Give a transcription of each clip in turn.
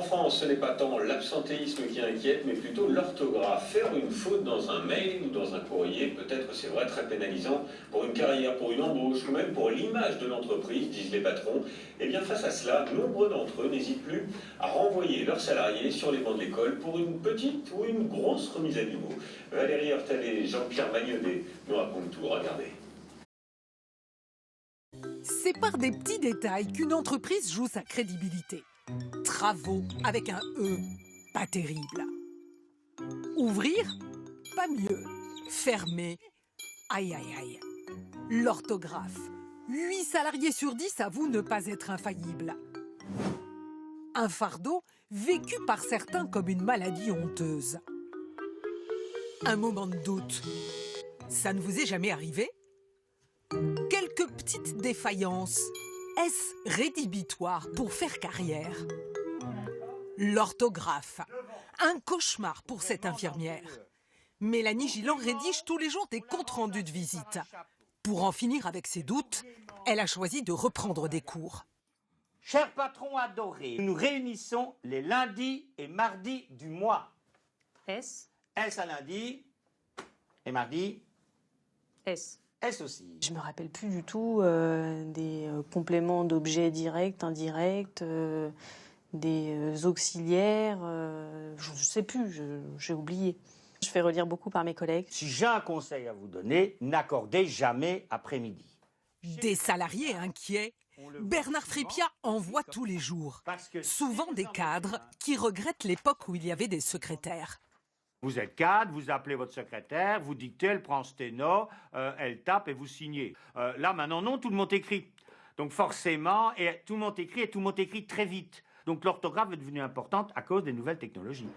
France, ce n'est pas tant l'absentéisme qui inquiète, mais plutôt l'orthographe. Faire une faute dans un mail ou dans un courrier, peut-être c'est vrai très pénalisant pour une carrière, pour une embauche ou même pour l'image de l'entreprise, disent les patrons. Et bien face à cela, nombreux d'entre eux n'hésitent plus à renvoyer leurs salariés sur les bancs de l'école pour une petite ou une grosse remise à niveau. Valérie Hurtel et Jean-Pierre Magnodet nous racontent tout, regardez. C'est par des petits détails qu'une entreprise joue sa crédibilité. Travaux avec un E, pas terrible. Ouvrir, pas mieux. Fermer, aïe aïe aïe. L'orthographe, 8 salariés sur 10 avouent ne pas être infaillibles. Un fardeau vécu par certains comme une maladie honteuse. Un moment de doute. Ça ne vous est jamais arrivé ? Quelques petites défaillances. Est-ce rédhibitoire pour faire carrière ? L'orthographe. Un cauchemar pour cette infirmière. Mélanie Gillan rédige tous les jours des comptes rendus de visite. Pour en finir avec ses doutes, elle a choisi de reprendre des cours. Chers patrons adorés, nous nous réunissons les lundis et mardis du mois. S. S à lundi et mardi. S. S aussi. Je me rappelle plus du tout des compléments d'objets directs, indirects, des auxiliaires. Je ne sais plus, j'ai oublié. Je fais relire beaucoup par mes collègues. Si j'ai un conseil à vous donner, n'accordez jamais après-midi. Des salariés inquiets. Bernard Frépia en voit tous les jours. Souvent des cadres qui regrettent l'époque où il y avait des secrétaires. Vous êtes cadre, vous appelez votre secrétaire, vous dictez, elle prend sténo, elle tape et vous signez. Là, maintenant, non, tout le monde écrit. Donc forcément, et tout le monde écrit et tout le monde écrit très vite. Donc l'orthographe est devenue importante à cause des nouvelles technologies.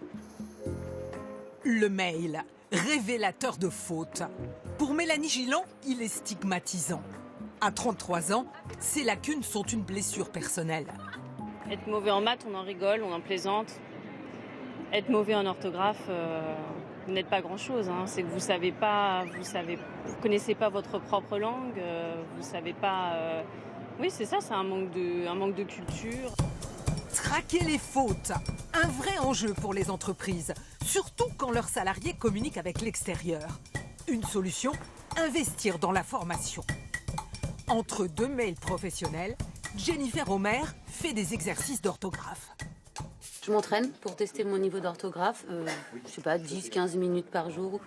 Le mail, révélateur de fautes. Pour Mélanie Gillan, il est stigmatisant. À 33 ans, ses lacunes sont une blessure personnelle. Être mauvais en maths, on en rigole, on en plaisante. Être mauvais en orthographe, vous n'êtes pas grand-chose. Hein. C'est que vous connaissez pas votre propre langue, vous savez pas. Oui, c'est ça, c'est un manque de culture. Traquer les fautes, un vrai enjeu pour les entreprises, surtout quand leurs salariés communiquent avec l'extérieur. Une solution, investir dans la formation. Entre deux mails professionnels, Jennifer Homer fait des exercices d'orthographe. Je m'entraîne pour tester mon niveau d'orthographe, 10-15 minutes par jour.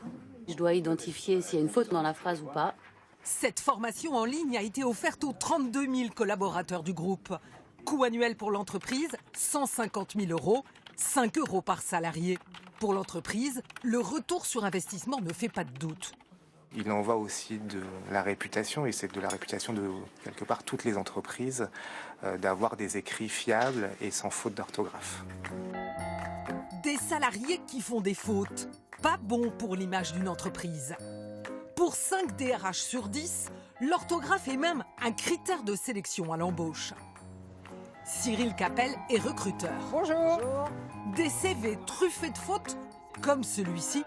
Je dois identifier s'il y a une faute dans la phrase ou pas. Cette formation en ligne a été offerte aux 32 000 collaborateurs du groupe. Coût annuel pour l'entreprise, 150 000 €, 5 € par salarié. Pour l'entreprise, le retour sur investissement ne fait pas de doute. Il en va aussi de la réputation, et c'est de la réputation de, quelque part, toutes les entreprises, d'avoir des écrits fiables et sans faute d'orthographe. Des salariés qui font des fautes, pas bon pour l'image d'une entreprise. Pour 5 DRH sur 10, l'orthographe est même un critère de sélection à l'embauche. Cyril Capel est recruteur. Bonjour. Des CV truffés de fautes, comme celui-ci,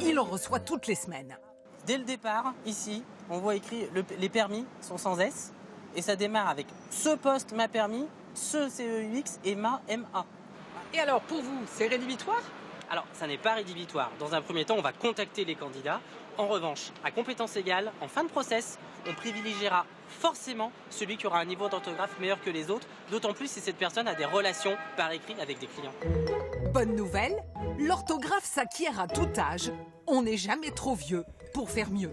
il en reçoit toutes les semaines. Dès le départ, ici, on voit écrit les permis sont sans S. Et ça démarre avec ce poste m'a permis, ce CEUX et ma MA. Et alors, pour vous, c'est rédhibitoire ? Alors, ça n'est pas rédhibitoire. Dans un premier temps, on va contacter les candidats. En revanche, à compétences égales, en fin de process, on privilégiera forcément celui qui aura un niveau d'orthographe meilleur que les autres, d'autant plus si cette personne a des relations par écrit avec des clients. Bonne nouvelle, l'orthographe s'acquiert à tout âge. On n'est jamais trop vieux pour faire mieux.